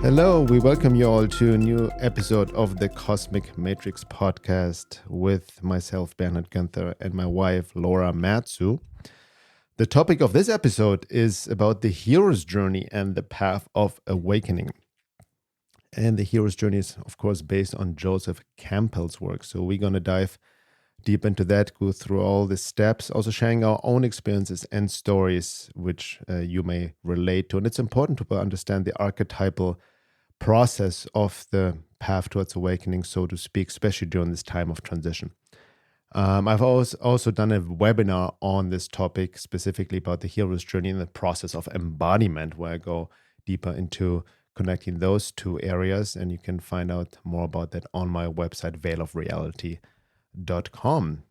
Hello, we welcome you all to a new episode of the Cosmic Matrix podcast with myself, Bernhard Gunther, and my wife, Laura Matsu. The topic of this episode is about the hero's journey and the path of awakening. And the hero's journey is, of course, based on Joseph Campbell's work. So we're going to dive deep into that, go through all the steps, also sharing our own experiences and stories, which you may relate to. And it's important to understand the archetypal process of the path towards awakening, so to speak, especially during this time of transition. I've also done a webinar on this topic, specifically about the hero's journey and the process of embodiment, where I go deeper into connecting those two areas. And you can find out more about that on my website, veilofreality.com.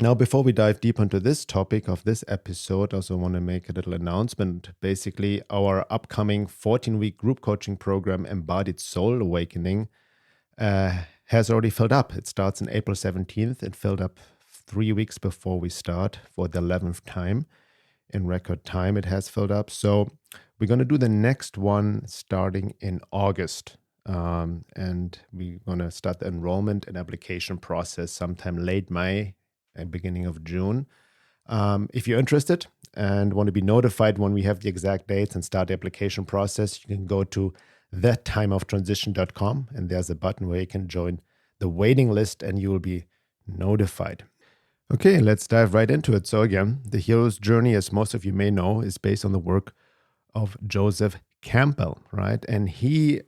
Now, before we dive deep into this topic of this episode, I also want to make a little announcement. Basically, our upcoming 14-week group coaching program, Embodied Soul Awakening, has already filled up. It starts on April 17th. It filled up 3 weeks before we start for the 11th time. In record time, it has filled up. So we're going to do the next one starting in August. And we're going to start the enrollment and application process sometime late May and beginning of June. If you're interested and want to be notified when we have the exact dates and start the application process, you can go to thattimeoftransition.com, and there's a button where you can join the waiting list and you will be notified. Okay, let's dive right into it. So again, the hero's journey, as most of you may know, is based on the work of Joseph Campbell, right? And he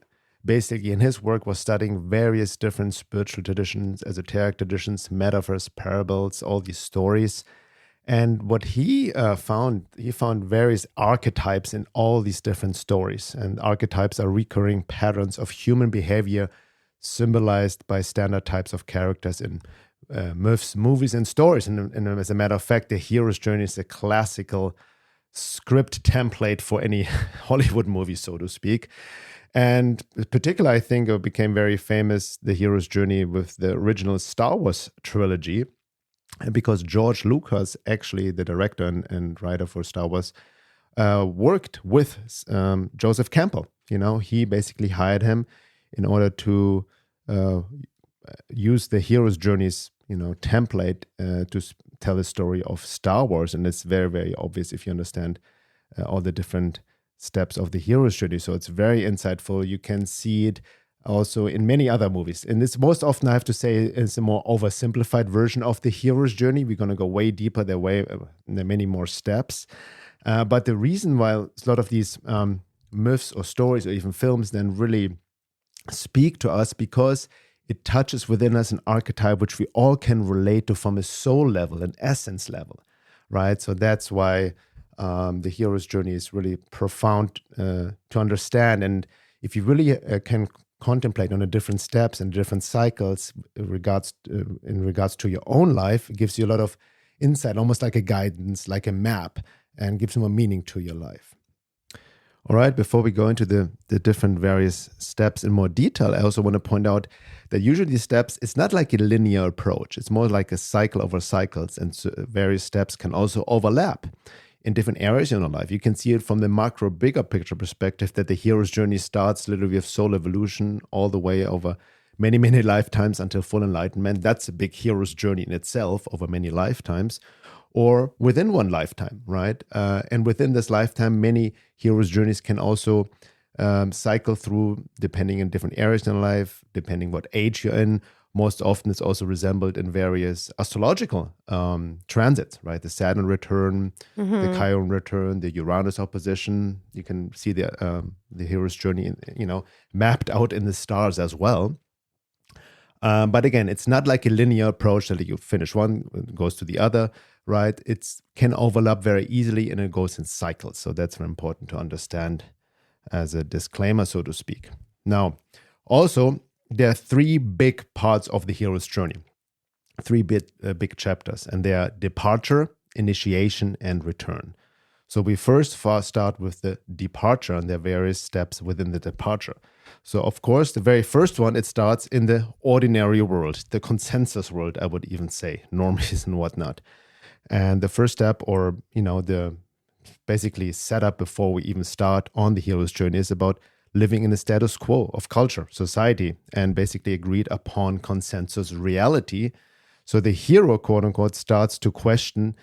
basically in his work was studying various different spiritual traditions, esoteric traditions, metaphors, parables, all these stories. And what he found various archetypes in all these different stories. And archetypes are recurring patterns of human behavior symbolized by standard types of characters in myths, movies, and stories. And as a matter of fact, the hero's journey is a classical script template for any Hollywood movie, so to speak. And in particular, I think it became very famous, the hero's journey, with the original Star Wars trilogy, because George Lucas, actually the director and writer for Star Wars, worked with Joseph Campbell. You know, he basically hired him in order to use the hero's journeys, template to tell the story of Star Wars. And it's very, very obvious if you understand all the different steps of the hero's journey. So it's very insightful. You can see it also in many other movies. And it's most often, I have to say, it's a more oversimplified version of the hero's journey. We're going to go way deeper. There are many more steps. But the reason why a lot of these myths or stories or even films then really speak to us, because it touches within us an archetype which we all can relate to from a soul level, an essence level, right? So that's why the hero's journey is really profound to understand. And if you really can contemplate on the different steps and different cycles in regards to your own life, it gives you a lot of insight, almost like a guidance, like a map, and gives more meaning to your life. All right, before we go into the different various steps in more detail, I also want to point out that usually these steps, it's not like a linear approach. It's more like a cycle over cycles, and so various steps can also overlap in different areas in our life. You can see it from the macro, bigger picture perspective, that the hero's journey starts literally with soul evolution all the way over many, many lifetimes until full enlightenment. That's a big hero's journey in itself over many lifetimes, or within one lifetime, right? And within this lifetime, many hero's journeys can also cycle through, depending on different areas in life, depending what age you're in. Most often it's also resembled in various astrological transits, right? The Saturn return, the Chiron return, the Uranus opposition. You can see the hero's journey, mapped out in the stars as well. But again, it's not like a linear approach that you finish one, it goes to the other, right? It can overlap very easily and it goes in cycles. So that's very important to understand as a disclaimer, so to speak. Now, also, there are three big parts of the hero's journey, three big chapters, and they are departure, initiation, and return. So we first start with the departure, and there are various steps within the departure. So of course, the very first one, it starts in the ordinary world, the consensus world, I would even say, normies and whatnot. And the first step, or the basically set up before we even start on the hero's journey is about living in a status quo of culture, society, and basically agreed upon consensus reality. So the hero, quote unquote, starts to question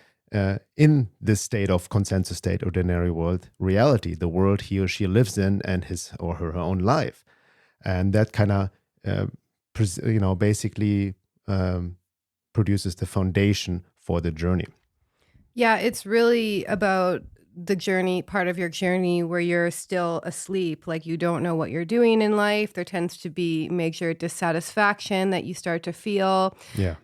in this state of consensus state, ordinary world reality, the world he or she lives in and his or her own life. And that kind of, basically produces the foundation for the journey. Yeah, it's really about the journey, part of your journey where you're still asleep, like you don't know what you're doing in life. There tends to be major dissatisfaction that you start to feel. Yeah.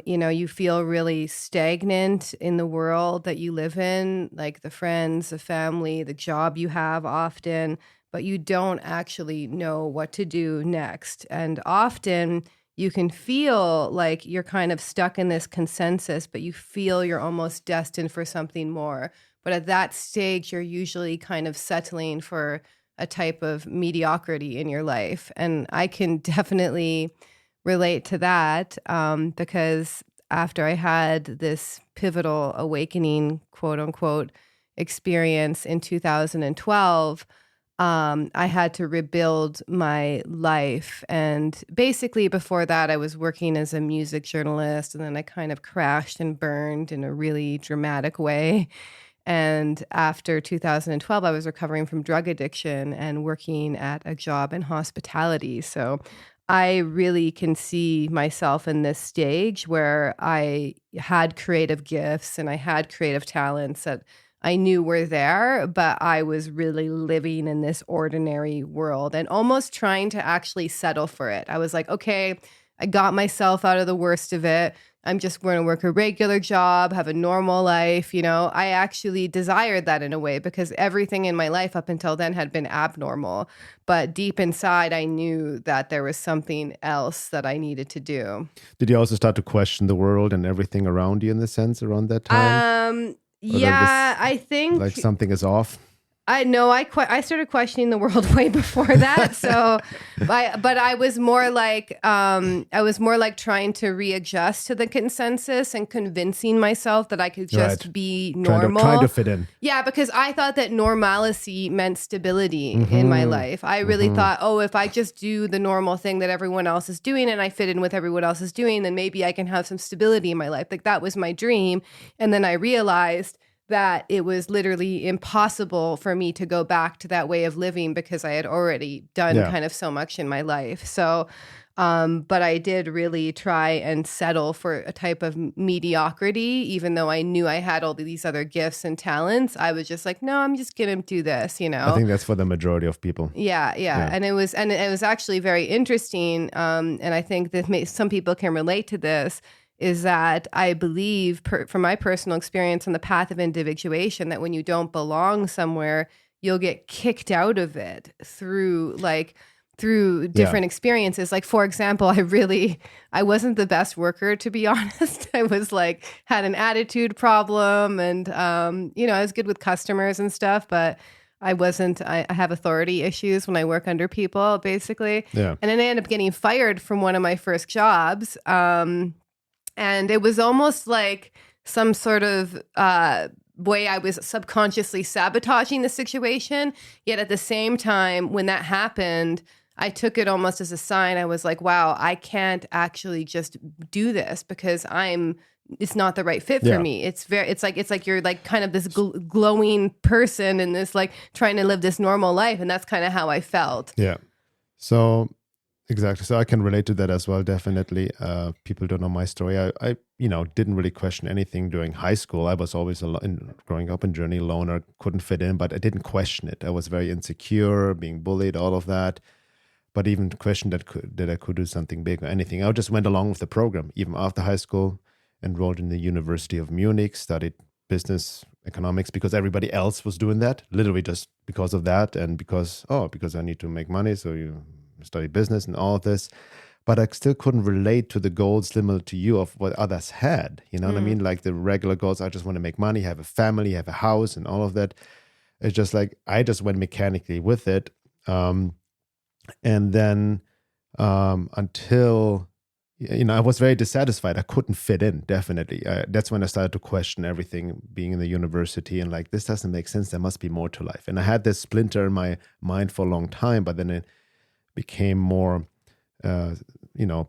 You feel really stagnant in the world that you live in, like the friends, the family, the job you have often, but you don't actually know what to do next. And often you can feel like you're kind of stuck in this consensus, but you feel you're almost destined for something more. But at that stage, you're usually kind of settling for a type of mediocrity in your life. And I can definitely relate to that because after I had this pivotal awakening, quote unquote, experience in 2012, I had to rebuild my life. And basically before that, I was working as a music journalist, and then I kind of crashed and burned in a really dramatic way. And after 2012, I was recovering from drug addiction and working at a job in hospitality. So I really can see myself in this stage where I had creative gifts and I had creative talents that I knew were there, but I was really living in this ordinary world and almost trying to actually settle for it. I was like, okay, I got myself out of the worst of it. I'm just going to work a regular job, have a normal life. I actually desired that in a way because everything in my life up until then had been abnormal. But deep inside, I knew that there was something else that I needed to do. Did you also start to question the world and everything around you in the sense around that time? Yeah, I think like something is off. I know I started questioning the world way before that. So, but I was more like trying to readjust to the consensus and convincing myself that I could just be normal. Trying to fit in. Yeah, because I thought that normalcy meant stability in my life. I really thought, if I just do the normal thing that everyone else is doing and I fit in with everyone else is doing, then maybe I can have some stability in my life. Like that was my dream. And then I realized that it was literally impossible for me to go back to that way of living because I had already done kind of so much in my life. So, but I did really try and settle for a type of mediocrity, even though I knew I had all these other gifts and talents. I was just like, no, I'm just going to do this, I think that's for the majority of people. Yeah. And it was actually very interesting. And I think that some people can relate to this. Is that I believe, from my personal experience on the path of individuation, that when you don't belong somewhere, you'll get kicked out of it through different experiences. Like, for example, I wasn't the best worker, to be honest. I was had an attitude problem and, I was good with customers and stuff, but I have authority issues when I work under people, basically. Yeah. And then I ended up getting fired from one of my first jobs. And it was almost like some sort of way I was subconsciously sabotaging the situation. Yet at the same time, when that happened, I took it almost as a sign. I was like, wow, I can't actually just do this because it's not the right fit for me. It's like you're kind of this glowing person and this trying to live this normal life. And that's kind of how I felt. Yeah. So exactly. So I can relate to that as well. Definitely. People don't know my story. I didn't really question anything during high school. I was always growing up in journey alone or couldn't fit in, but I didn't question it. I was very insecure, being bullied, all of that. But even questioned that I could do something big or anything. I just went along with the program. Even after high school, enrolled in the University of Munich, studied business economics because everybody else was doing that. Literally just because of that and because I need to make money. So you study business and all of this, but I still couldn't relate to the goals similar to you of what others had. You know what I mean? Like the regular goals, I just want to make money, have a family, have a house and all of that. It's just I just went mechanically with it. And then until I was very dissatisfied. I couldn't fit in, definitely. That's when I started to question everything, being in the university, and like, this doesn't make sense. There must be more to life. And I had this splinter in my mind for a long time, but then it became more,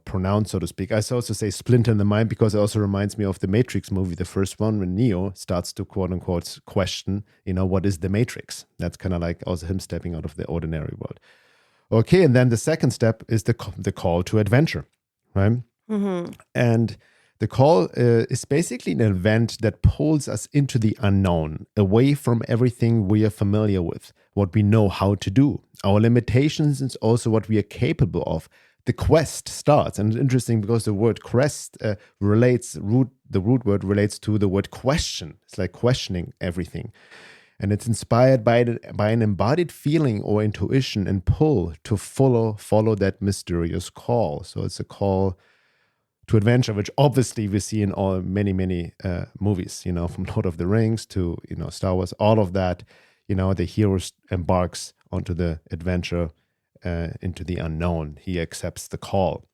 pronounced, so to speak. I also say splinter in the mind because it also reminds me of the Matrix movie, the first one, when Neo starts to quote unquote question, what is the Matrix? That's kind of like also him stepping out of the ordinary world. Okay, and then the second step is the call to adventure, right? Mm-hmm. And the call is basically an event that pulls us into the unknown, away from everything we are familiar with, what we know how to do, our limitations, and also what we are capable of. The quest starts, and it's interesting because the word quest the root word relates to the word question. It's like questioning everything. And it's inspired by an embodied feeling or intuition and pull to follow that mysterious call. So it's a call to adventure, which obviously we see in many movies, from Lord of the Rings to, Star Wars, all of that, the hero embarks onto the adventure into the unknown. He accepts the call.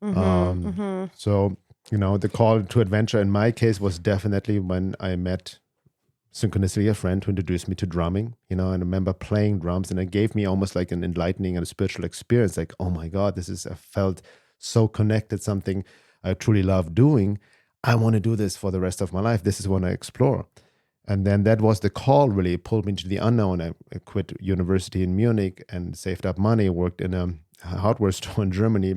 So, the call to adventure in my case was definitely when I met synchronistically a friend who introduced me to drumming, and I remember playing drums, and it gave me almost like an enlightening and a spiritual experience. Like, oh my God, I felt so connected, something I truly love doing. I want to do this for the rest of my life. This is what I explore. And then that was the call, really pulled me into the unknown. I quit university in Munich and saved up money, worked in a hardware store in Germany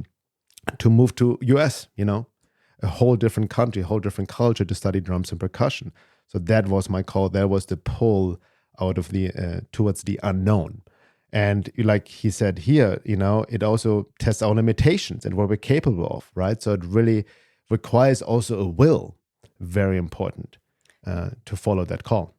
to move to US, a whole different country, a whole different culture, to study drums and percussion. So that was my call. That was the pull out of the towards the unknown. And like he said here, it also tests our limitations and what we're capable of, right? So it really requires also a will, very important, to follow that call.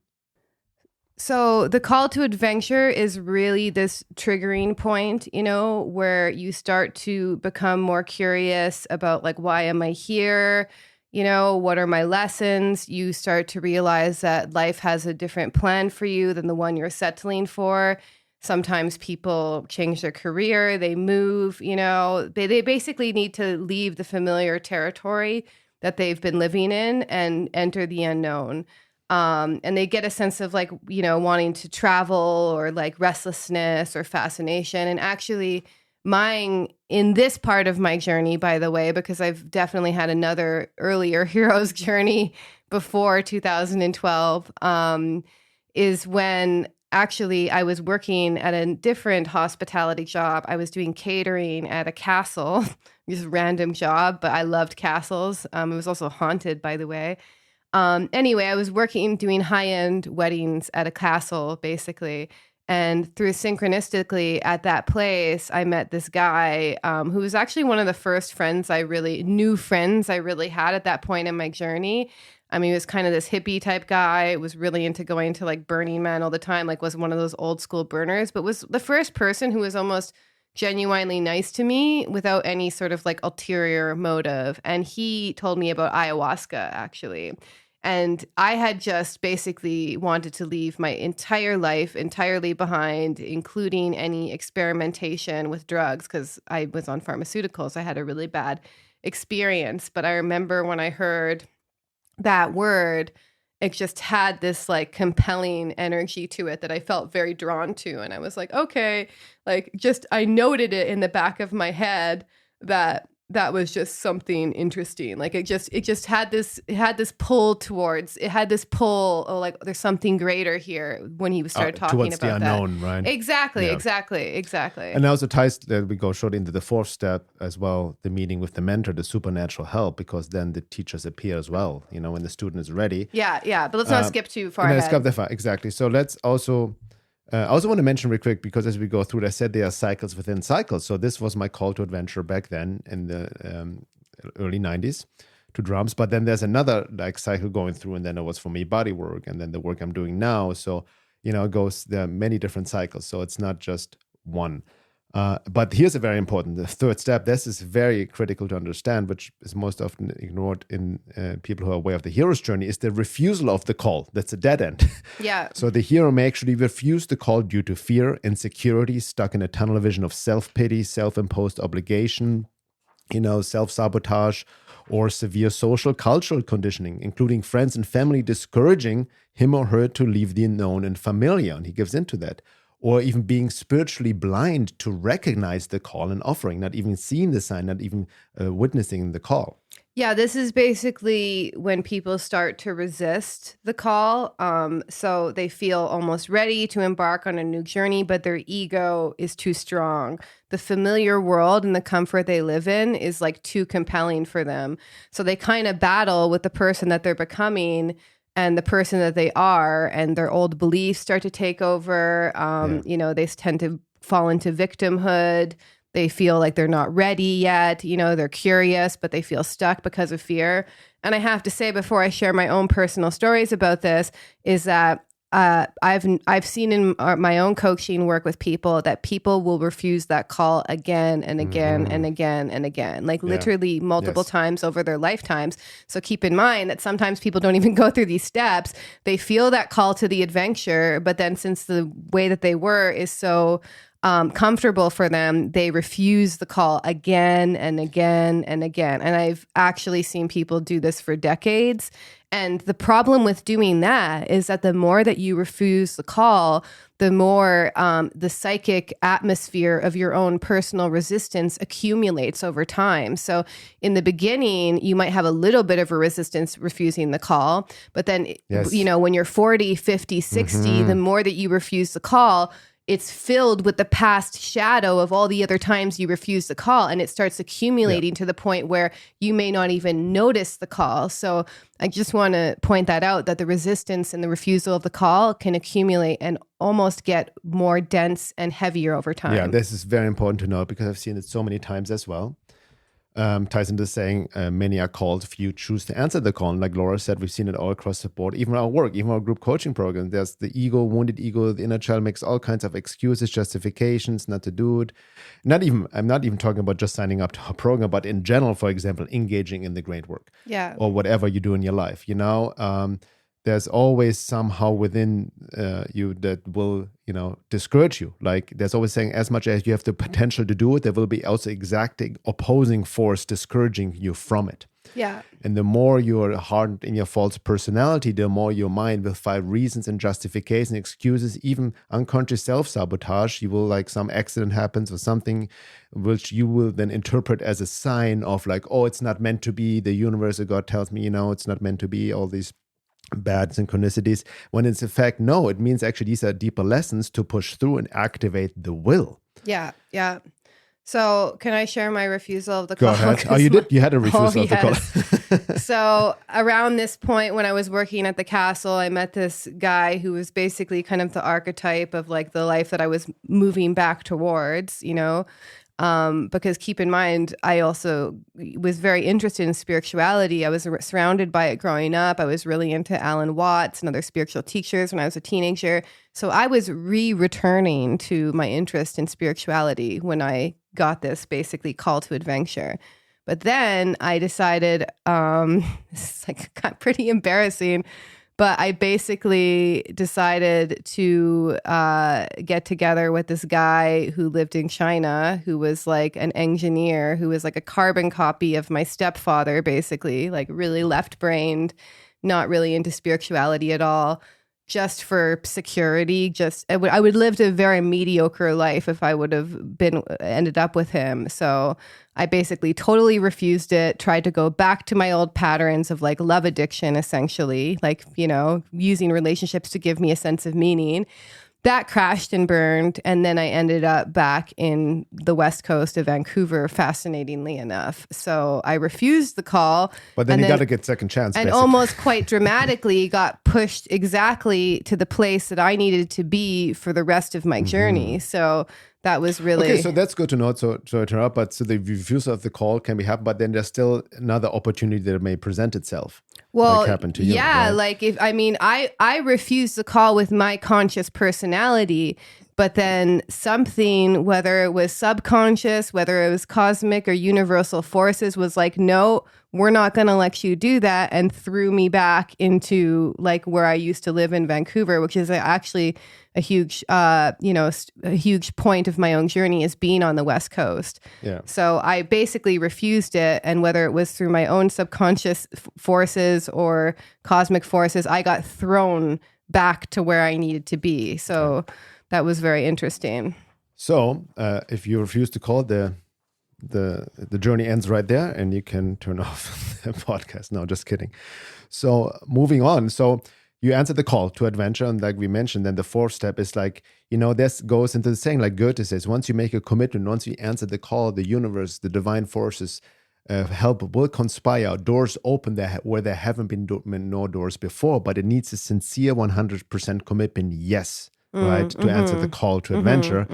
So the call to adventure is really this triggering point, where you start to become more curious about like, why am I here? What are my lessons? You start to realize that life has a different plan for you than the one you're settling for. Sometimes people change their career, they move, they basically need to leave the familiar territory that they've been living in and enter the unknown. And they get a sense of like, wanting to travel or like restlessness or fascination. And actually mine in this part of my journey, by the way, because I've definitely had another earlier hero's journey before 2012, is when actually I was working at a different hospitality job. I was doing catering at a castle, just a random job, but I loved castles. It was also haunted, by the way. Anyway, I was doing high-end weddings at a castle, basically. And through synchronistically at that place, I met this guy who was actually one of the first friends I really had at that point in my journey. I mean, he was kind of this hippie type guy, was really into going to like Burning Man all the time, like was one of those old school burners, but was the first person who was almost genuinely nice to me without any sort of like ulterior motive. And he told me about ayahuasca, actually. And I had just basically wanted to leave my entire life entirely behind, including any experimentation with drugs, because I was on pharmaceuticals. I had a really bad experience. But I remember when I heard that word, it just had this like compelling energy to it that I felt very drawn to. And I was like, okay, like just I noted it in the back of my head that was just something interesting. Like it just had this pull, oh, like there's something greater here when he started talking towards about the unknown, that. right? Exactly. And also ties that we go short into the fourth step as well, the meeting with the mentor, the supernatural help, because then the teachers appear as well, when the student is ready. Yeah. But let's not skip too far ahead. Skip that far, exactly. So let's also... I also want to mention real quick, because as we go through it, I said there are cycles within cycles. So this was my call to adventure back then in the early 90s to drums. But then there's another like cycle going through, and then it was for me body work, and then the work I'm doing now. So, there are many different cycles. So it's not just one. But here's a very important, the third step. This is very critical to understand, which is most often ignored in people who are aware of the hero's journey, is the refusal of the call. That's a dead end. Yeah. So the hero may actually refuse the call due to fear, insecurity, stuck in a tunnel vision of self-pity, self-imposed obligation, self-sabotage or severe social cultural conditioning, including friends and family discouraging him or her to leave the known and familiar, and he gives into that. Or even being spiritually blind to recognize the call and offering, not even seeing the sign, not even witnessing the call. Yeah, this is basically when people start to resist the call. So they feel almost ready to embark on a new journey, but their ego is too strong. The familiar world and the comfort they live in is like too compelling for them. So they kind of battle with the person that they're becoming and the person that they are, and their old beliefs start to take over. They tend to fall into victimhood. They feel like they're not ready yet. They're curious, but they feel stuck because of fear. And I have to say, before I share my own personal stories about this, is that I've seen in my own coaching work with people that people will refuse that call again and again and again and again, like literally multiple times over their lifetimes. So keep in mind that sometimes people don't even go through these steps. They feel that call to the adventure, but then since the way that they were is so comfortable for them, they refuse the call again and again and again. And I've actually seen people do this for decades. And the problem with doing that is that the more that you refuse the call, the more the psychic atmosphere of your own personal resistance accumulates over time. So in the beginning, you might have a little bit of a resistance refusing the call. But then, when you're 40, 50, 60, the more that you refuse the call, it's filled with the past shadow of all the other times you refuse the call, and it starts accumulating to the point where you may not even notice the call. So I just want to point that out, that the resistance and the refusal of the call can accumulate and almost get more dense and heavier over time. Yeah, this is very important to know because I've seen it so many times as well. Ties into saying many are called if you choose to answer the call. And like Laura said, we've seen it all across the board, even our work, even our group coaching program. There's the ego, wounded ego, the inner child makes all kinds of excuses, justifications not to do it. I'm not even talking about just signing up to a program, but in general, for example, engaging in the great work. Yeah. Or whatever you do in your life, there's always somehow within you that will, discourage you. Like there's always saying, as much as you have the potential to do it, there will be also exacting opposing force discouraging you from it. Yeah. And the more you're hardened in your false personality, the more your mind will find reasons and justifications, excuses, even unconscious self-sabotage. You will, like, some accident happens or something which you will then interpret as a sign of like, oh, it's not meant to be. The universe or God tells me, it's not meant to be, all these bad synchronicities, when it's in fact, no, it means actually these are deeper lessons to push through and activate the will. Yeah. Yeah. So can I share my refusal of the call? Go ahead. Oh, you did? You had a refusal of the call. So around this point, when I was working at the castle, I met this guy who was basically kind of the archetype of like the life that I was moving back towards, because keep in mind, I also was very interested in spirituality. I was surrounded by it growing up. I was really into Alan Watts and other spiritual teachers when I was a teenager. So I was returning to my interest in spirituality when I got this basically call to adventure. But then I decided, this is got pretty embarrassing, but I basically decided to get together with this guy who lived in China, who was like an engineer, who was like a carbon copy of my stepfather, basically, like really left-brained, not really into spirituality at all, just for security. I would lived a very mediocre life if I would have ended up with him. So I basically totally refused it, tried to go back to my old patterns of like love addiction, essentially, like, using relationships to give me a sense of meaning. That crashed and burned. And then I ended up back in the west coast of Vancouver, fascinatingly enough. So I refused the call. But then you got to get second chance. And basically. almost quite dramatically got pushed exactly to the place that I needed to be for the rest of my journey. So that was really... Okay, so that's good to know. So to interrupt, but so the refusal of the call can be happened, but then there's still another opportunity that may present itself. Well, like happened to you, yeah, right? like I refused the call with my conscious personality, But then something, whether it was subconscious, whether it was cosmic or universal forces, was like, no, we're not going to let you do that, and threw me back into like where I used to live in Vancouver, which is actually a huge, a huge point of my own journey is being on the West Coast. Yeah. So I basically refused it. And whether it was through my own subconscious forces or cosmic forces, I got thrown back to where I needed to be. So that was very interesting. So if you refuse to call, the journey ends right there, and you can turn off the podcast. No, just kidding. So moving on. So you answered the call to adventure, and like we mentioned, then the fourth step is like, this goes into the saying, like Goethe says, once you make a commitment, once you answer the call, the universe, the divine forces, help will conspire. Doors open there where there haven't been no doors before, but it needs a sincere 100% commitment. Yes. Right, to answer the call to adventure.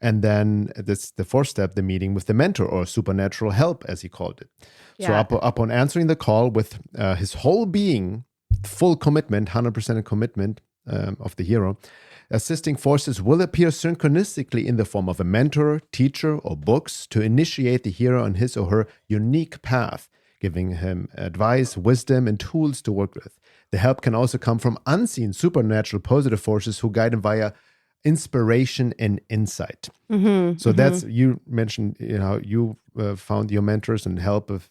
And then the fourth step, the meeting with the mentor or supernatural help, as he called it. Yeah. So upon answering the call with his whole being, full commitment, 100% commitment of the hero, assisting forces will appear synchronistically in the form of a mentor, teacher, or books to initiate the hero on his or her unique path, giving him advice, wisdom, and tools to work with. The help can also come from unseen, supernatural, positive forces who guide him via inspiration and insight. So that's, you mentioned, you found your mentors and help of,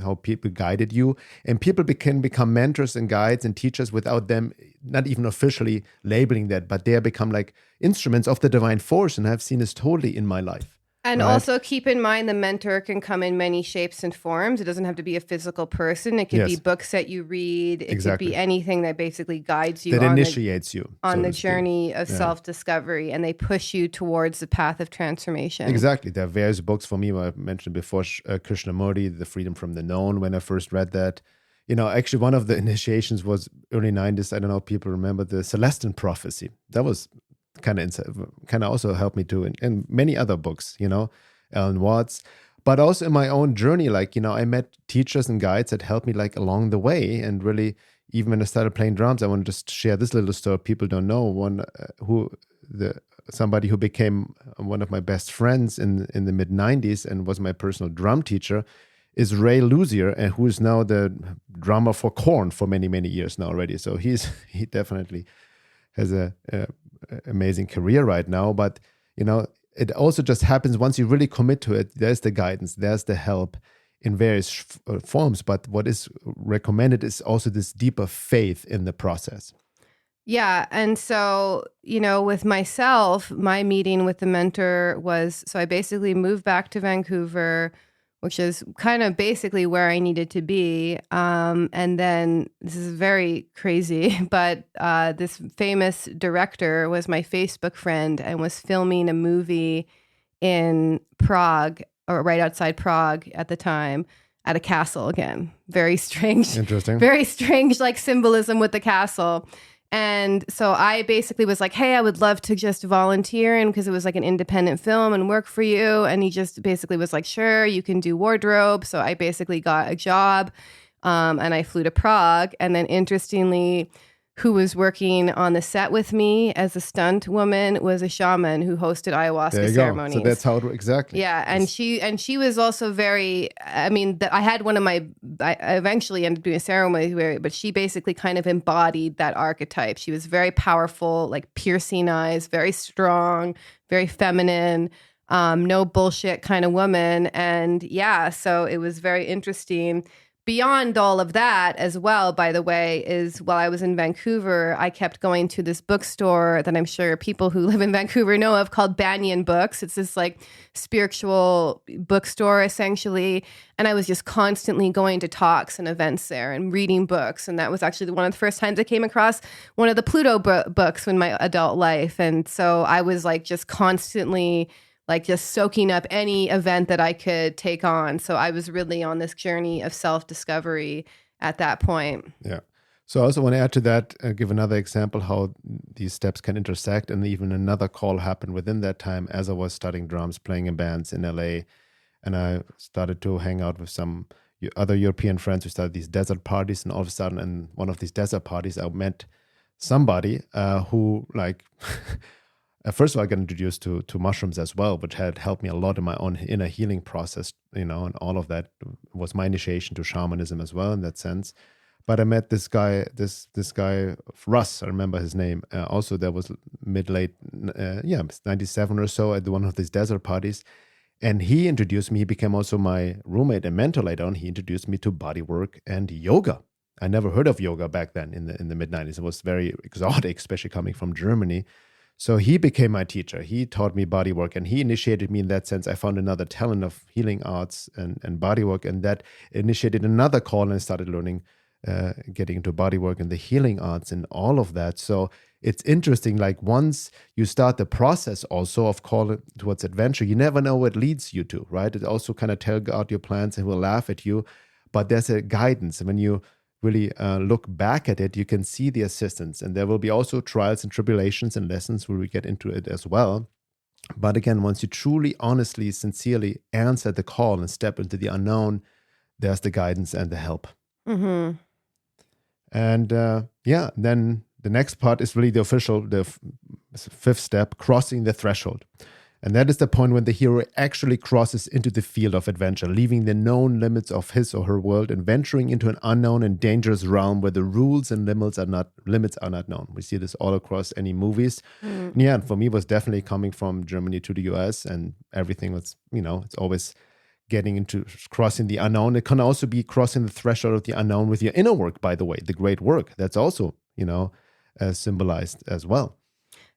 how people guided you. And people can become mentors and guides and teachers without them not even officially labeling that, but they become like instruments of the divine force. And I've seen this totally in my life. And right? Also keep in mind the mentor can come in many shapes and forms. It doesn't have to be a physical person. It could be books that you read. It could be anything that basically guides you. That initiates you. On the journey of self-discovery, and they push you towards the path of transformation. Exactly. There are various books for me, I mentioned before, Krishnamurti, The Freedom from the Known, when I first read that. Actually one of the initiations was early 90s. I don't know if people remember the Celestine Prophecy. That was kind of also helped me too, and many other books, Alan Watts, but also in my own journey, like, I met teachers and guides that helped me like along the way. And really, even when I started playing drums, I want to just share this little story people don't know. Somebody who became one of my best friends in the mid 90s and was my personal drum teacher is Ray Luzier, and who is now the drummer for Korn for many, many years now already. So he definitely has a amazing career right now. But it also just happens once you really commit to it. There's the guidance, there's the help in various forms, but what is recommended is also this deeper faith in the process. Yeah. And so, with myself, my meeting with the mentor was, so I basically moved back to Vancouver, which is kind of basically where I needed to be. And then this is very crazy, but this famous director was my Facebook friend and was filming a movie in Prague, or right outside Prague at the time, at a castle again. Very strange. Interesting. Very strange, like symbolism with the castle. And so I basically was like, hey, I would love to just volunteer, and because it was like an independent film and work for you. And he just basically was like, sure, you can do wardrobe. So I basically got a job, and I flew to Prague. And then interestingly, who was working on the set with me as a stunt woman was a shaman who hosted ayahuasca ceremonies. So that's how it exactly. Yeah, and she was also very. I mean, I had one of my. I eventually ended up doing a ceremony where, but she basically kind of embodied that archetype. She was very powerful, like piercing eyes, very strong, very feminine, no bullshit kind of woman, and yeah, so it was very interesting. Beyond all of that as well, by the way, is while I was in Vancouver, I kept going to this bookstore that I'm sure people who live in Vancouver know of, called Banyan Books. It's this like spiritual bookstore essentially. And I was just constantly going to talks and events there and reading books. And that was actually one of the first times I came across one of the Pluto books in my adult life. And so I was like just constantly like just soaking up any event that I could take on. So I was really on this journey of self-discovery at that point. Yeah. So I also want to add to that, give another example how these steps can intersect. And even another call happened within that time as I was studying drums, playing in bands in LA. And I started to hang out with some other European friends. We started these desert parties. And all of a sudden, in one of these desert parties, I met somebody who like... First of all, I got introduced to mushrooms as well, which had helped me a lot in my own inner healing process, and all of that was my initiation to shamanism as well in that sense. But I met this guy, this guy Russ. I remember his name. Also, there was mid late, 97 or so at one of these desert parties, and he introduced me. He became also my roommate and mentor later on. He introduced me to body work and yoga. I never heard of yoga back then in the mid 90s. It was very exotic, especially coming from Germany. So he became my teacher. He taught me body work, and he initiated me in that sense. I found another talent of healing arts and body work, and that initiated another call, and I started learning, getting into body work and the healing arts and all of that. So it's interesting, like once you start the process also of call towards adventure, you never know what leads you to, right? It also kind of tell out your plans and will laugh at you, but there's a guidance. And when you really look back at it, you can see the assistance. And there will be also trials and tribulations and lessons where we get into it as well. But again, once you truly, honestly, sincerely answer the call and step into the unknown, there's the guidance and the help. Mm-hmm. And then the next part is really the fifth step, crossing the threshold. And that is the point when the hero actually crosses into the field of adventure, leaving the known limits of his or her world and venturing into an unknown and dangerous realm where the rules and limits are not known. We see this all across any movies. Yeah, and for me, it was definitely coming from Germany to the US, and everything was, it's always getting into crossing the unknown. It can also be crossing the threshold of the unknown with your inner work, by the way, the great work. That's also, symbolized as well.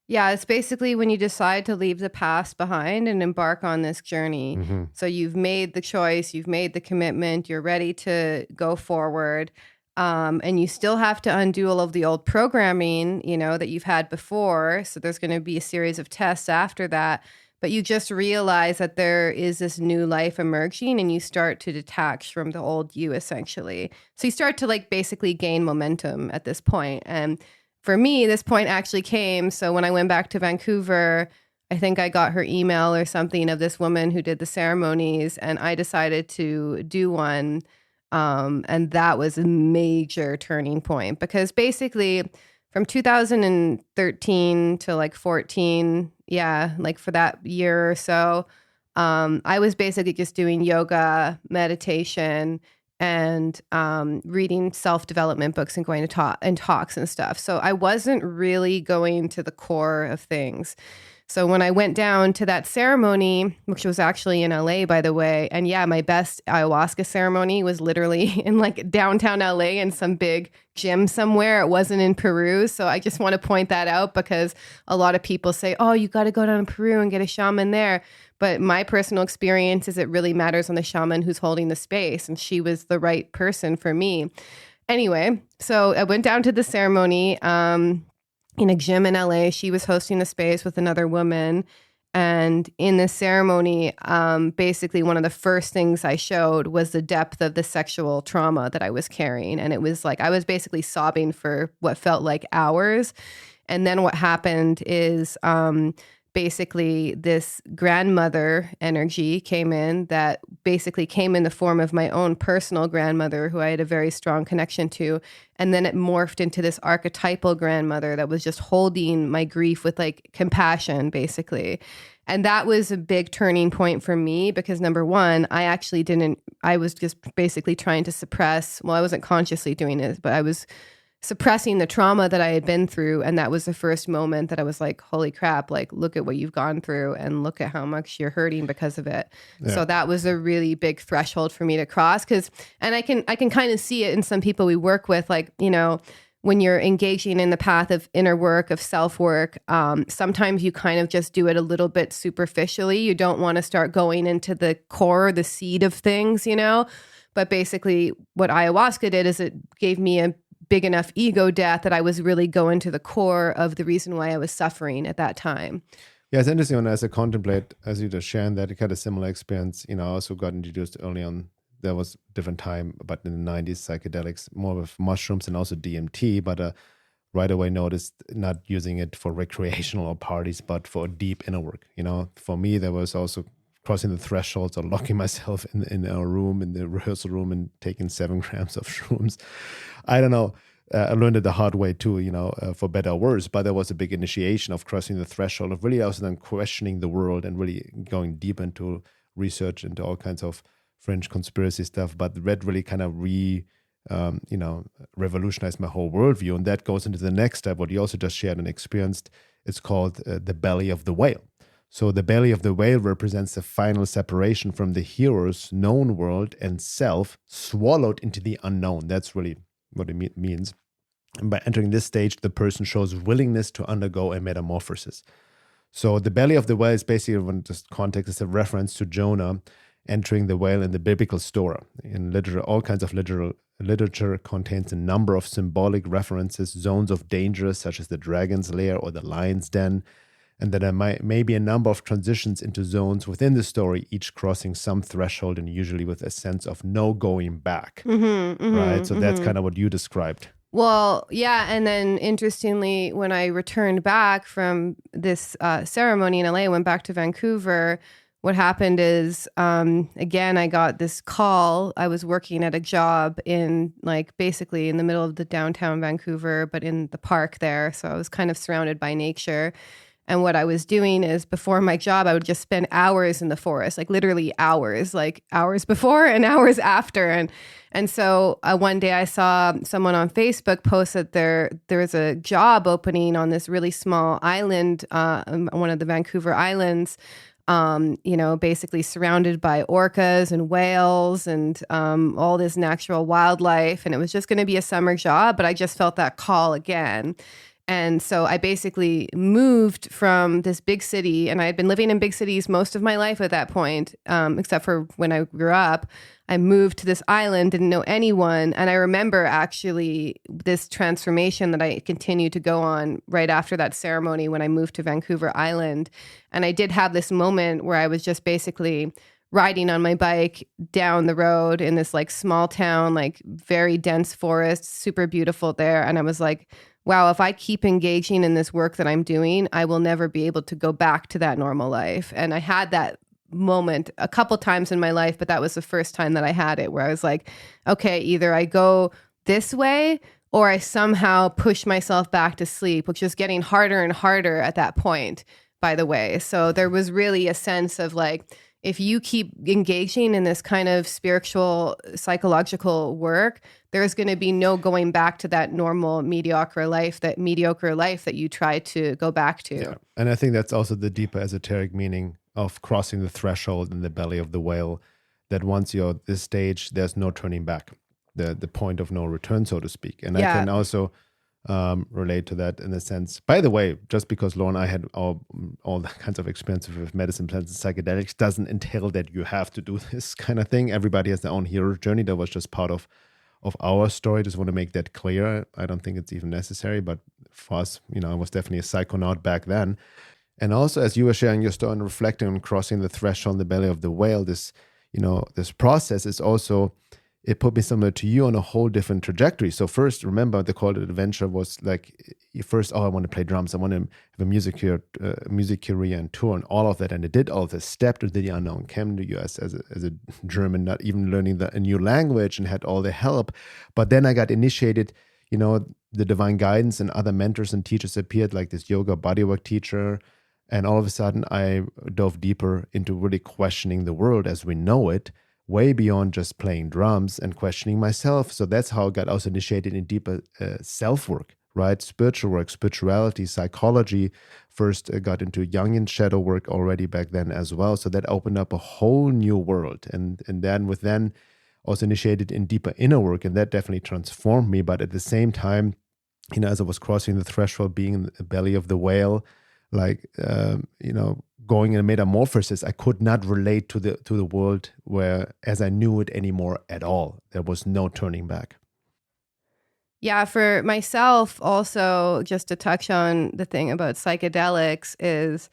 Yeah, it's basically when you decide to leave the past behind and embark on this journey. Mm-hmm. So you've made the choice, you've made the commitment, you're ready to go forward. And you still have to undo all of the old programming, that you've had before. So there's going to be a series of tests after that. But you just realize that there is this new life emerging, and you start to detach from the old you, essentially. So you start to basically gain momentum at this point. And for me, this point actually came. So when I went back to Vancouver, I think I got her email or something of this woman who did the ceremonies, and I decided to do one. And that was a major turning point, because basically from 2013 to 14, for that year or so, I was basically just doing yoga, meditation, and reading self-development books and going to talks and stuff. So I wasn't really going to the core of things. So when I went down to that ceremony, which was actually in LA, by the way, and my best ayahuasca ceremony was literally in downtown LA in some big gym somewhere. It wasn't in Peru. So I just want to point that out, because a lot of people say, oh, you got to go down to Peru and get a shaman there. But my personal experience is it really matters on the shaman who's holding the space. And she was the right person for me. Anyway, so I went down to the ceremony in a gym in LA. She was hosting the space with another woman. And in the ceremony, basically one of the first things I showed was the depth of the sexual trauma that I was carrying. And it was I was basically sobbing for what felt like hours. And then what happened is basically this grandmother energy came in that basically came in the form of my own personal grandmother, who I had a very strong connection to. And then it morphed into this archetypal grandmother that was just holding my grief with compassion, basically. And that was a big turning point for me, because number one, I was just basically trying to suppress, I wasn't consciously doing it, but I was suppressing the trauma that I had been through. And that was the first moment that I was like, holy crap, look at what you've gone through and look at how much you're hurting because of it. Yeah. So that was a really big threshold for me to cross, and I can kind of see it in some people we work with, when you're engaging in the path of inner work, of self-work, sometimes you kind of just do it a little bit superficially. You don't want to start going into the core, the seed of things, But basically what ayahuasca did is it gave me a big enough ego death that I was really going to the core of the reason why I was suffering at that time. Yeah, it's interesting as I contemplate, as you just sharing that, I had a similar experience. I also got introduced early on. There was a different time, but in the 90s, psychedelics, more with mushrooms and also DMT, but right away noticed not using it for recreational or parties, but for deep inner work. For me, there was also crossing the thresholds or locking myself in a room, in the rehearsal room, and taking 7 grams of shrooms. I don't know. I learned it the hard way too, for better or worse. But there was a big initiation of crossing the threshold of really also then questioning the world and really going deep into research into all kinds of fringe conspiracy stuff. But that really kind of revolutionized my whole worldview. And that goes into the next step, what you also just shared and experienced. It's called the belly of the whale. So the belly of the whale represents the final separation from the hero's known world and self, swallowed into the unknown. That's really what it means. And by entering this stage, the person shows willingness to undergo a metamorphosis. So the belly of the whale is basically, when just context, is a reference to Jonah entering the whale in the biblical story. In literature, all kinds of literature contains a number of symbolic references, zones of danger, such as the dragon's lair or the lion's den, and that there may be a number of transitions into zones within the story, each crossing some threshold and usually with a sense of no going back, right? So that's kind of what you described. Well, yeah. And then interestingly, when I returned back from this ceremony in LA, I went back to Vancouver. What happened is, again, I got this call. I was working at a job in basically in the middle of the downtown Vancouver, but in the park there. So I was kind of surrounded by nature. And what I was doing is, before my job, I would just spend hours in the forest, literally hours, hours before and hours after. And so one day I saw someone on Facebook post that there was a job opening on this really small island, one of the Vancouver islands, basically surrounded by orcas and whales and all this natural wildlife. And it was just going to be a summer job, but I just felt that call again. And so I basically moved from this big city, and I had been living in big cities most of my life at that point, except for when I grew up. I moved to this island, didn't know anyone. And I remember actually this transformation that I continued to go on right after that ceremony when I moved to Vancouver Island. And I did have this moment where I was just basically riding on my bike down the road in this small town, very dense forest, super beautiful there. And I was like, wow, if I keep engaging in this work that I'm doing, I will never be able to go back to that normal life. And I had that moment a couple times in my life, but that was the first time that I had it, where I was like, okay, either I go this way or I somehow push myself back to sleep, which was getting harder and harder at that point, by the way. So there was really a sense of if you keep engaging in this kind of spiritual, psychological work, there's going to be no going back to that normal mediocre life that you try to go back to. Yeah. And I think that's also the deeper esoteric meaning of crossing the threshold in the belly of the whale, that once you're at this stage, there's no turning back, the point of no return, so to speak. And I can also relate to that in a sense. By the way, just because Laura and I had all the kinds of experiences with medicine, plants, and psychedelics doesn't entail that you have to do this kind of thing. Everybody has their own hero journey. That was just part of our story. Just want to make that clear. I don't think it's even necessary, but for us, I was definitely a psychonaut back then. And also, as you were sharing your story and reflecting on crossing the threshold in the belly of the whale, this process is also, it put me similar to you on a whole different trajectory. So first, remember, the call to adventure was first, I want to play drums. I want to have a music career and tour and all of that. And I did all of this, stepped into the unknown, came to the US as a German, not even learning a new language, and had all the help. But then I got initiated, the divine guidance and other mentors and teachers appeared, like this yoga bodywork teacher. And all of a sudden, I dove deeper into really questioning the world as we know it, way beyond just playing drums, and questioning myself. So that's how I got also initiated in deeper self-work, right? Spiritual work, spirituality, psychology. First got into Jungian shadow work already back then as well. So that opened up a whole new world. And then also initiated in deeper inner work. And that definitely transformed me. But at the same time, as I was crossing the threshold, being in the belly of the whale, going in a metamorphosis, I could not relate to the world as I knew it anymore at all. There was no turning back. Yeah, for myself also, just to touch on the thing about psychedelics is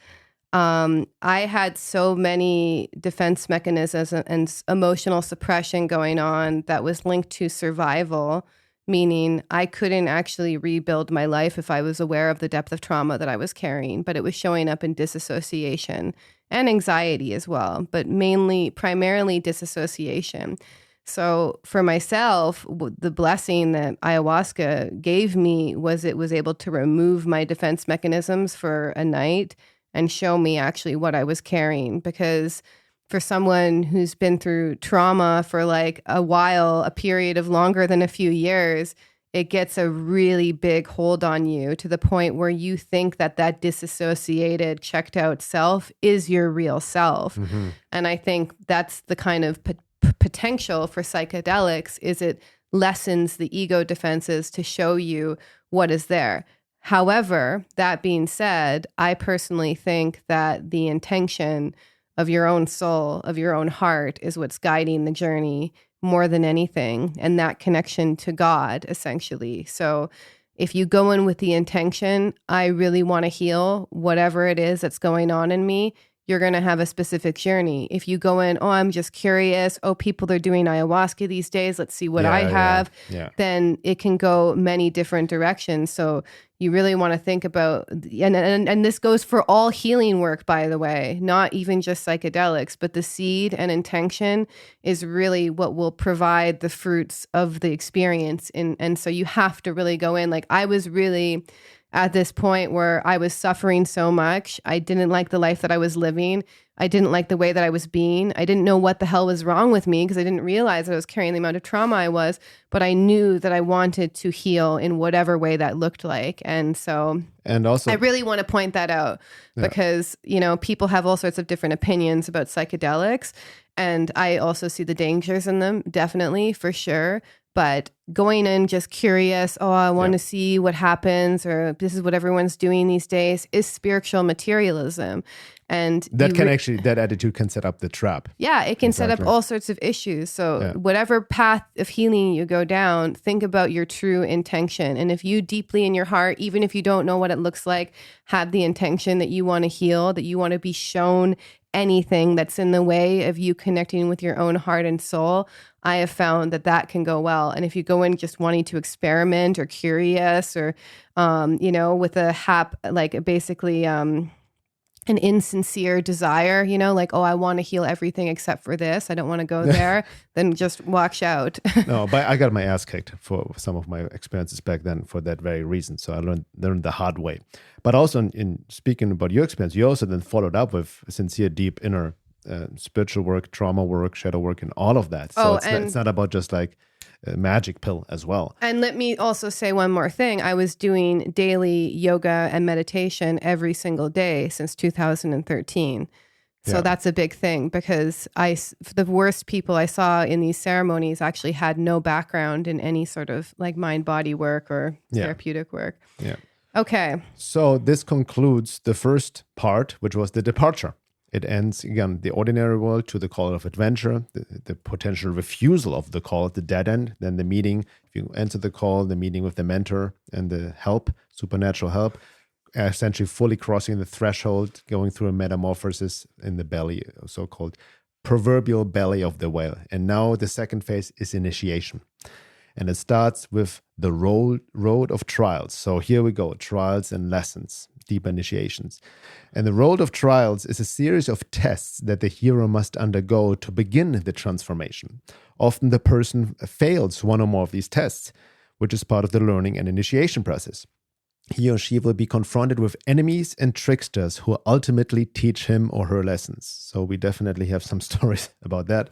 I had so many defense mechanisms and emotional suppression going on that was linked to survival, meaning I couldn't actually rebuild my life if I was aware of the depth of trauma that I was carrying, but it was showing up in disassociation and anxiety as well, but primarily disassociation. So for myself, the blessing that ayahuasca gave me was it was able to remove my defense mechanisms for a night and show me actually what I was carrying. Because for someone who's been through trauma for like a while, a period of longer than a few years, it gets a really big hold on you to the point where you think that that disassociated, checked out self is your real self. And I think that's the kind of potential for psychedelics is it lessens the ego defenses to show you what is there. However, that being said, I personally think that the intention of your own soul, of your own heart is what's guiding the journey more than anything, and that connection to God, essentially. So if you go in with the intention, I really want to heal whatever it is that's going on in me, you're going to have a specific journey. If you go in, oh, I'm just curious, oh, people are doing ayahuasca these days, let's see what I have, then it can go many different directions. So you really want to think about, and this goes for all healing work, by the way, not even just psychedelics, but the seed and intention is really what will provide the fruits of the experience. And so you have to really go in. Like I was really at this point where I was suffering so much. I didn't like the life that I was living. I didn't like the way that I was being. I didn't know what the hell was wrong with me because I didn't realize that I was carrying the amount of trauma I was, but I knew that I wanted to heal in whatever way that looked like. And so I really want to point that out because, you know, people have all sorts of different opinions about psychedelics. And I also see the dangers in them, definitely, for sure. But going in just curious, oh, I want to see what happens, or this is what everyone's doing these days, is spiritual materialism. And that that attitude can set up the trap. Yeah, it can set up all sorts of issues. So whatever path of healing you go down, think about your true intention. And if you deeply in your heart, even if you don't know what it looks like, have the intention that you want to heal, that you want to be shown anything that's in the way of you connecting with your own heart and soul, I have found that that can go well. And if you go in just wanting to experiment or curious or, you know, with a basically an insincere desire, you know, like, oh, I want to heal everything except for this, I don't want to go there, then just watch out. No, but I got my ass kicked for some of my experiences back then for that very reason. So I learned the hard way. But also in speaking about your experience, you also then followed up with sincere, deep inner spiritual work, trauma work, shadow work, and all of that. So it's not about just like a magic pill as well. And let me also say one more thing. I was doing daily yoga and meditation every single day since 2013. So that's a big thing because the worst people I saw in these ceremonies actually had no background in any sort of like mind-body work or therapeutic work. Yeah. Okay. So this concludes the first part, which was the departure. It ends, again, the ordinary world to the call of adventure, the potential refusal of the call at the dead end, then the meeting, if you enter the call, the meeting with the mentor and the help, supernatural help, essentially fully crossing the threshold, going through a metamorphosis in the belly, so-called proverbial belly of the whale. And now the second phase is initiation. And it starts with the road of trials. So here we go, trials and lessons, deep initiations. And the road of trials is a series of tests that the hero must undergo to begin the transformation. Often the person fails one or more of these tests, which is part of the learning and initiation process. He or she will be confronted with enemies and tricksters who ultimately teach him or her lessons. So we definitely have some stories about that.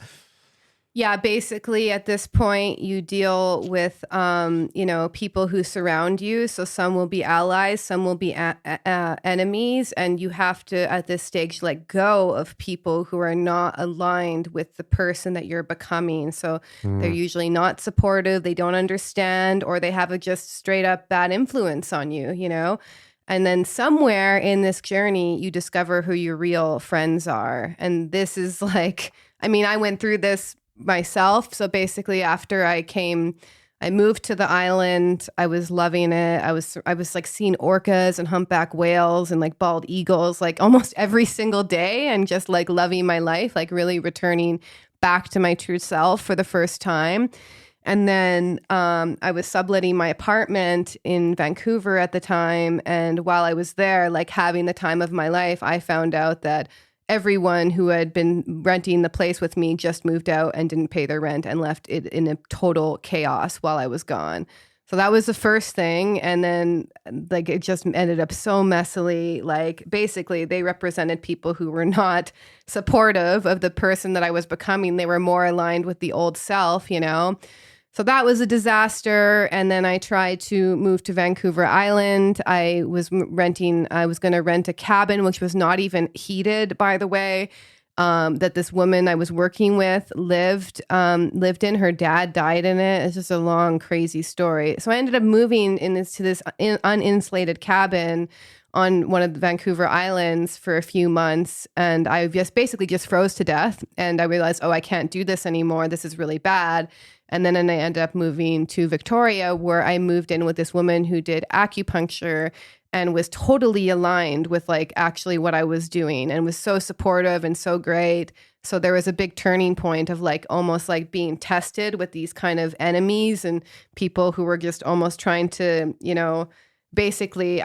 Yeah, basically at this point you deal with, you know, people who surround you. So some will be allies, some will be enemies, and you have to at this stage let go of people who are not aligned with the person that you're becoming. So they're usually not supportive, they don't understand, or they have a just straight up bad influence on you, you know? And then somewhere in this journey, you discover who your real friends are. And this is like, I mean, I went through this myself. So basically after I moved to the island, I was loving it. I was like seeing orcas and humpback whales and like bald eagles, like almost every single day, and just like loving my life, like really returning back to my true self for the first time. And then I was subletting my apartment in Vancouver at the time. And while I was there, like having the time of my life, I found out that everyone who had been renting the place with me just moved out and didn't pay their rent and left it in a total chaos while I was gone. So that was the first thing. And then like it just ended up so messily. Like basically they represented people who were not supportive of the person that I was becoming. They were more aligned with the old self, you know? So that was a disaster. And then I tried to move to Vancouver Island. I was going to rent a cabin, which was not even heated, by the way. That this woman I was working with lived in. Her dad died in it. It's just a long, crazy story. So I ended up moving to this uninsulated cabin on one of the Vancouver Islands for a few months. And I basically just froze to death. And I realized, I can't do this anymore. This is really bad. And then I ended up moving to Victoria, where I moved in with this woman who did acupuncture and was totally aligned with like actually what I was doing and was so supportive and so great. So there was a big turning point of like almost like being tested with these kind of enemies and people who were just almost trying to, basically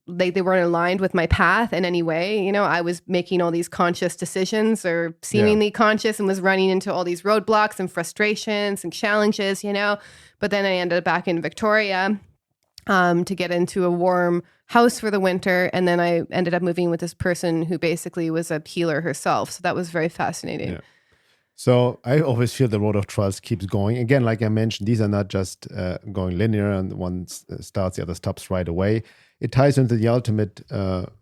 they weren't aligned with my path in any way. I was making all these conscious decisions or seemingly conscious and was running into all these roadblocks and frustrations and challenges, but then I ended up back in Victoria to get into a warm house for the winter. And then I ended up moving with this person who basically was a healer herself. So that was very fascinating. Yeah. So I always feel the road of trials keeps going. Again, like I mentioned, these are not just going linear and one starts, the other stops right away. It ties into the ultimate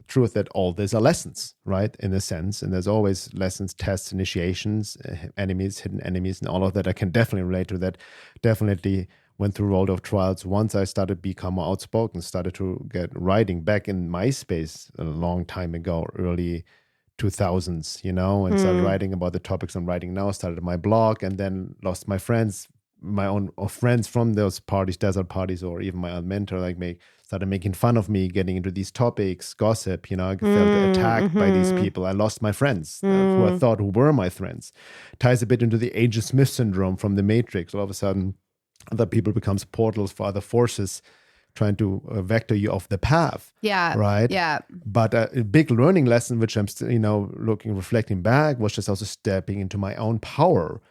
truth that all these are lessons, right? In a sense. And there's always lessons, tests, initiations, enemies, hidden enemies, and all of that. I can definitely relate to that. Definitely went through road of trials. Once I started to become more outspoken, started to get writing back in MySpace a long time ago, early 2000s, and started writing about the topics I'm writing now, started my blog, and then lost my friends, my own friends from those parties, desert parties, or even my own mentor, started making fun of me getting into these topics, gossip, I felt attacked by these people. I lost my friends who I thought were my friends. Ties a bit into the Agent Smith syndrome from The Matrix. All of a sudden, other people becomes portals for other forces trying to vector you off the path. Yeah. Right? Yeah. But a big learning lesson, which I'm still, reflecting back, was just also stepping into my own power,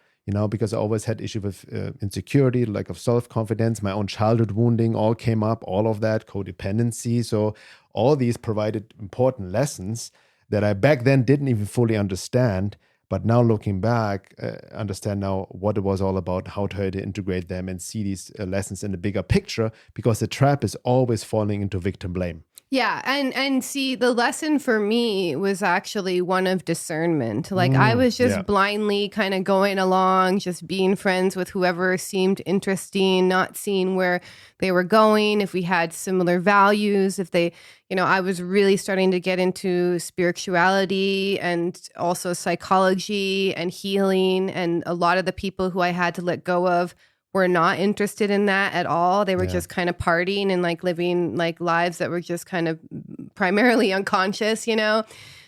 because I always had issue with insecurity, lack of self-confidence, my own childhood wounding all came up, all of that, codependency. So all these provided important lessons that I back then didn't even fully understand. But now looking back, understand now what it was all about, how to integrate them and see these lessons in the bigger picture, because the trap is always falling into victim blame. Yeah. And see, the lesson for me was actually one of discernment. Like I was just blindly kind of going along, just being friends with whoever seemed interesting, not seeing where they were going, if we had similar values, if they, I was really starting to get into spirituality and also psychology and healing. And a lot of the people who I had to let go of were not interested in that at all. They were just kind of partying and like living like lives that were just kind of primarily unconscious,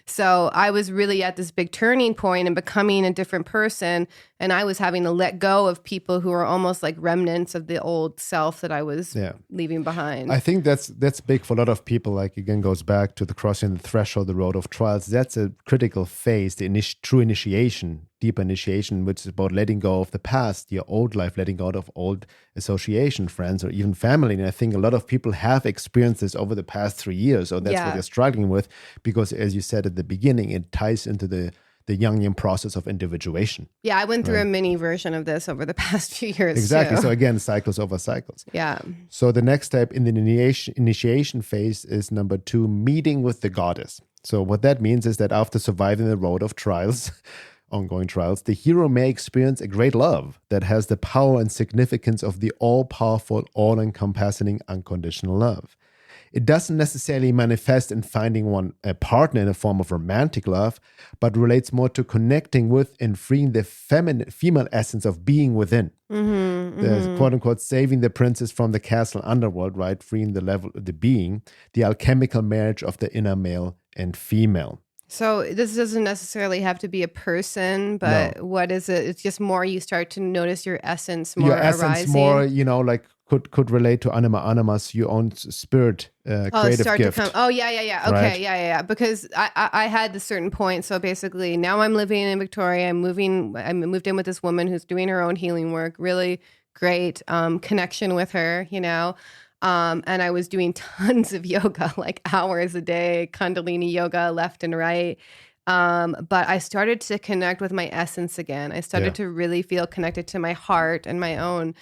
So I was really at this big turning point and becoming a different person. And I was having to let go of people who were almost like remnants of the old self that I was leaving behind. I think that's big for a lot of people. Like again, goes back to the crossing the threshold, the road of trials. That's a critical phase, the true initiation, deeper initiation, which is about letting go of the past, your old life, letting go of old association, friends, or even family. And I think a lot of people have experienced this over the past 3 years, or that's what they're struggling with, because as you said at the beginning, it ties into the Jungian process of individuation. Yeah, I went through a mini version of this over the past few years. Exactly. Too. So again, cycles over cycles. Yeah. So the next step in the initiation phase is number 2, meeting with the goddess. So what that means is that after surviving the road of trials, ongoing trials, the hero may experience a great love that has the power and significance of the all-powerful, all-encompassing, unconditional love. It doesn't necessarily manifest in finding a partner in a form of romantic love, but relates more to connecting with and freeing the female essence of being within. The quote-unquote saving the princess from the castle underworld, right? Freeing the being, the alchemical marriage of the inner male and female. So this doesn't necessarily have to be a person, but what is it? It's just more you start to notice your essence more arising. Your essence more, like could relate to anima animas, your own spirit creative gift. Oh yeah. Okay, right? Yeah. Because I had this certain point. So basically, now I'm living in Victoria. I moved in with this woman who's doing her own healing work. Really great connection with her, you know. And I was doing tons of yoga, like hours a day, Kundalini yoga left and right. But I started to connect with my essence again. I started to really feel connected to my heart and my own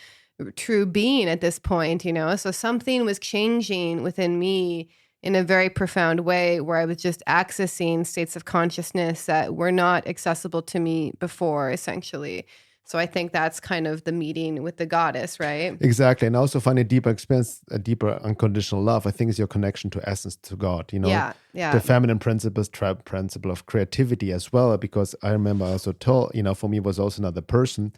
true being at this point, you know. So something was changing within me in a very profound way, where I was just accessing states of consciousness that were not accessible to me before, essentially. So I think that's kind of the meeting with the goddess, right? Exactly. And also find a deeper experience, a deeper unconditional love, I think, is your connection to essence, to God, you know? Yeah. The feminine principle, principle of creativity as well, because I remember I also told, you know, for me it was also another person.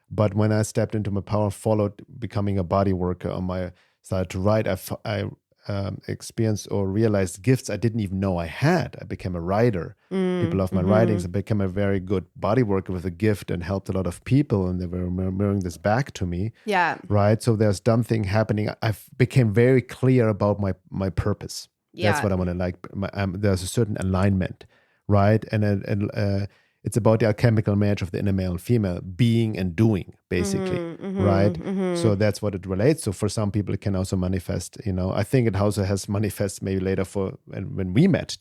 But when I stepped into my power, followed becoming a body worker on my side to write, I experienced or realized gifts I didn't even know I had. I became a writer. People love my writings. I became a very good body worker with a gift and helped a lot of people, and they were mirroring this back to me. Yeah. Right. So there's something happening. I became very clear about my purpose. Yeah. That's what I want to like. There's a certain alignment, right? And it's about the alchemical marriage of the inner male and female, being and doing, basically, right? So that's what it relates to. For some people, it can also manifest, you know. I think it also has manifest maybe later for when we met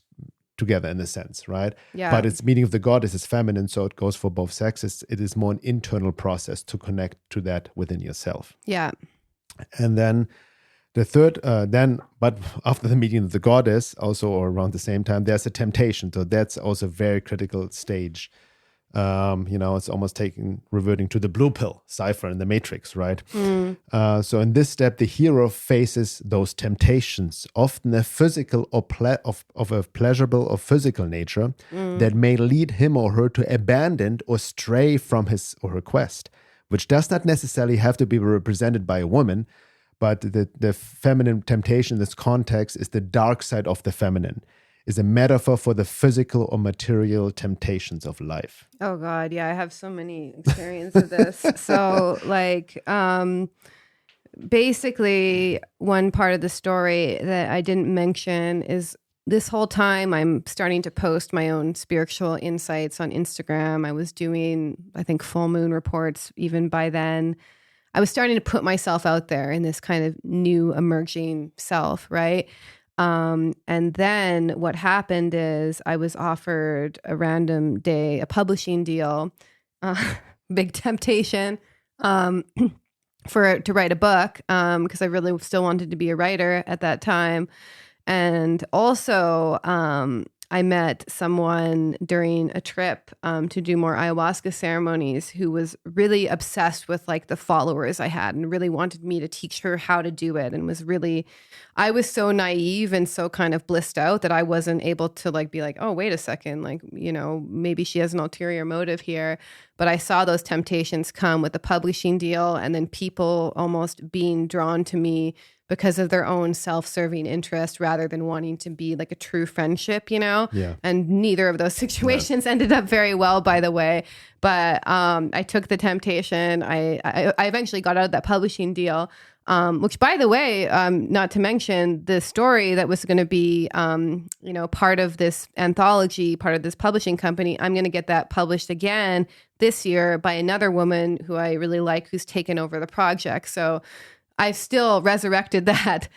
together in a sense, right? Yeah. But it's meaning of the goddess is feminine, so it goes for both sexes. It is more an internal process to connect to that within yourself. Yeah. And then the third, but after the meeting of the goddess, also or around the same time, there's a temptation. So that's also a very critical stage. You know, it's almost reverting to the blue pill cipher in the Matrix, right? So in this step, the hero faces those temptations, often a physical or of a pleasurable or physical nature, that may lead him or her to abandon or stray from his or her quest, which does not necessarily have to be represented by a woman. But the feminine temptation in this context is the dark side of the feminine, is a metaphor for the physical or material temptations of life. Oh God, yeah, I have so many experiences of this. So like, basically one part of the story that I didn't mention is this whole time I'm starting to post my own spiritual insights on Instagram. I was doing, I think, full moon reports even by then. I was starting to put myself out there in this kind of new emerging self, right? And then what happened is I was offered a random day, a publishing deal, big temptation, to write a book, because I really still wanted to be a writer at that time. And also, I met someone during a trip to do more ayahuasca ceremonies who was really obsessed with like the followers I had and really wanted me to teach her how to do it, and I was so naive and so kind of blissed out that I wasn't able to like be like, oh, wait a second, like, you know, maybe she has an ulterior motive here. But I saw those temptations come with the publishing deal, and then people almost being drawn to me because of their own self-serving interest rather than wanting to be like a true friendship, you know? Yeah. And neither of those situations ended up very well, by the way. But I took the temptation. I eventually got out of that publishing deal, which, by the way, not to mention the story that was going to be, you know, part of this anthology, part of this publishing company. I'm going to get that published again this year by another woman who I really like, who's taken over the project. So I've still resurrected that,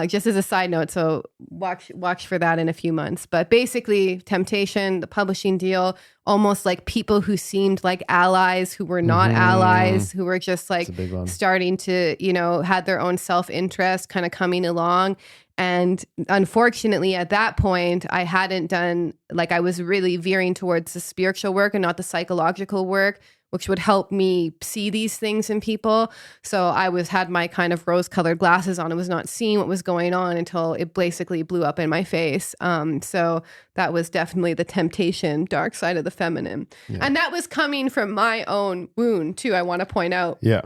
just as a side note. So watch for that in a few months. But basically, temptation, the publishing deal, almost like people who seemed like allies who were not allies, who were just like starting to, you know, had their own self-interest kind of coming along. And unfortunately, at that point, I hadn't done, like, I was really veering towards the spiritual work and not the psychological work, which would help me see these things in people. So I had my kind of rose-colored glasses on and was not seeing what was going on until it basically blew up in my face. So that was definitely the temptation, dark side of the feminine. Yeah. And that was coming from my own wound, too, I want to point out. Yeah.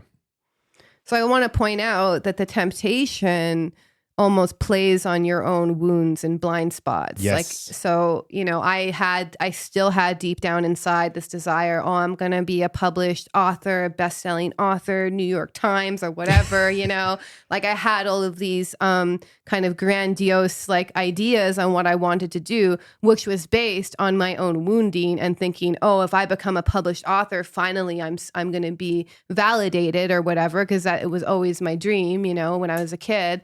So I want to point out that the temptation almost plays on your own wounds and blind spots. Yes. Like, so, I still had deep down inside this desire, I'm going to be a published author, a best-selling author, New York Times or whatever, like I had all of these kind of grandiose like ideas on what I wanted to do, which was based on my own wounding and thinking, if I become a published author, finally I'm going to be validated or whatever, because it was always my dream, when I was a kid.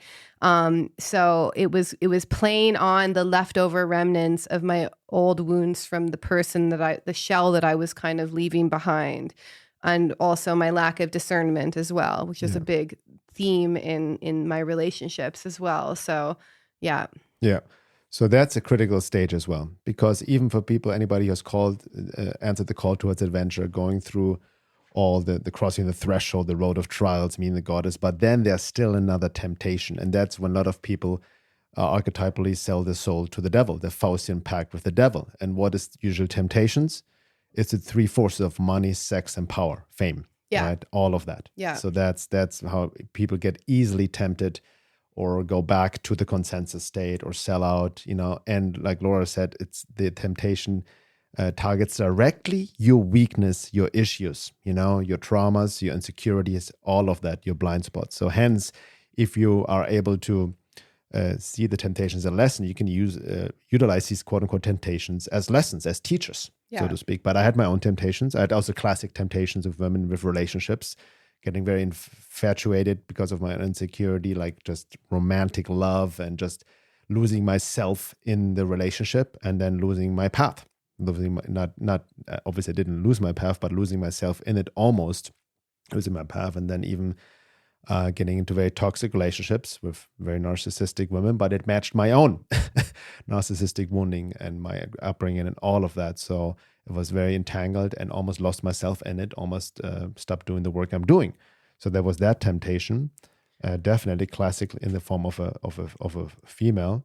So it was playing on the leftover remnants of my old wounds from the shell that I was kind of leaving behind, and also my lack of discernment as well, which is a big theme in my relationships as well. So, yeah. Yeah. So that's a critical stage as well, because even for people, anybody who's answered the call towards adventure, going through all the crossing the threshold, the road of trials, meeting the goddess, but then there's still another temptation. And that's when a lot of people archetypally sell their soul to the devil, the Faustian pact with the devil. And what is usual temptations? It's the three forces of money, sex, and power, fame. Yeah. Right? All of that. Yeah. So that's how people get easily tempted or go back to the consensus state or sell out, and like Laura said, it's the temptation targets directly your weakness, your issues, your traumas, your insecurities, all of that, your blind spots. So hence, if you are able to see the temptations as a lesson, you can utilize these quote unquote temptations as lessons, as teachers, so to speak. But I had my own temptations. I had also classic temptations of women with relationships, getting very infatuated because of my insecurity, like just romantic love and just losing myself in the relationship and then losing my path. Obviously I didn't lose my path, but losing myself in it, almost losing my path, and then even getting into very toxic relationships with very narcissistic women, but it matched my own narcissistic wounding and my upbringing and all of that. So it was very entangled and almost lost myself in it, almost stopped doing the work I'm doing. So there was that temptation, definitely classic in the form of a female.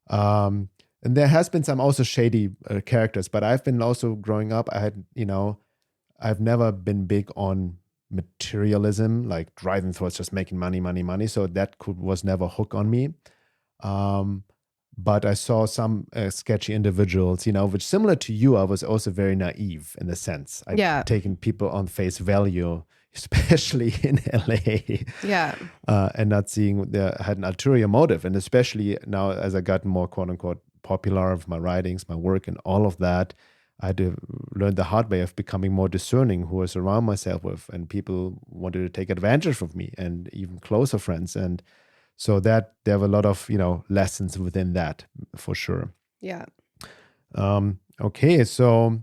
And there has been some also shady characters, but I've been also growing up, I've never been big on materialism, like driving towards just making money. So that was never a hook on me. But I saw some sketchy individuals, which similar to you, I was also very naive in the sense. I've taken people on face value, especially in LA. Yeah. And not seeing they had an ulterior motive. And especially now as I got more quote unquote popular with my writings, my work and all of that, I had to learn the hard way of becoming more discerning who I surround myself with. And people wanted to take advantage of me, and even closer friends. And so that there were a lot of, lessons within that for sure. Yeah. Okay. So,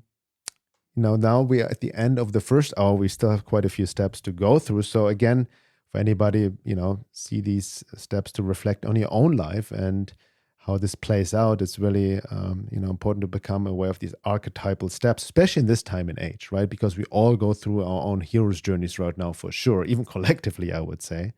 now we are at the end of the first hour. We still have quite a few steps to go through. So again, for anybody, see these steps to reflect on your own life and how this plays out, it's really, important to become aware of these archetypal steps, especially in this time and age, right? Because we all go through our own hero's journeys right now, for sure, even collectively, I would say.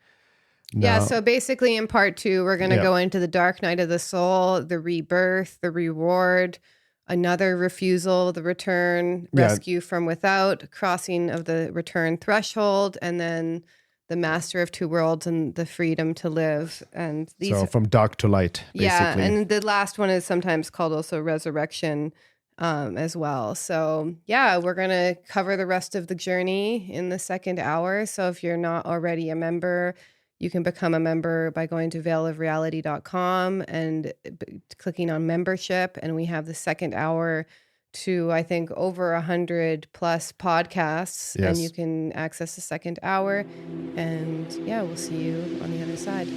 Now, so basically in part 2, we're going to go into the dark night of the soul, the rebirth, the reward, another refusal, the return, rescue from without, crossing of the return threshold, and then the master of two worlds and the freedom to live. And these, so from dark to light, basically. Yeah, and the last one is sometimes called also resurrection as well. So yeah, we're going to cover the rest of the journey in the second hour. So if you're not already a member, you can become a member by going to veilofreality.com and clicking on membership. And we have the second hour to, I think, over 100 plus podcasts. Yes. And you can access the second hour. And yeah, we'll see you on the other side.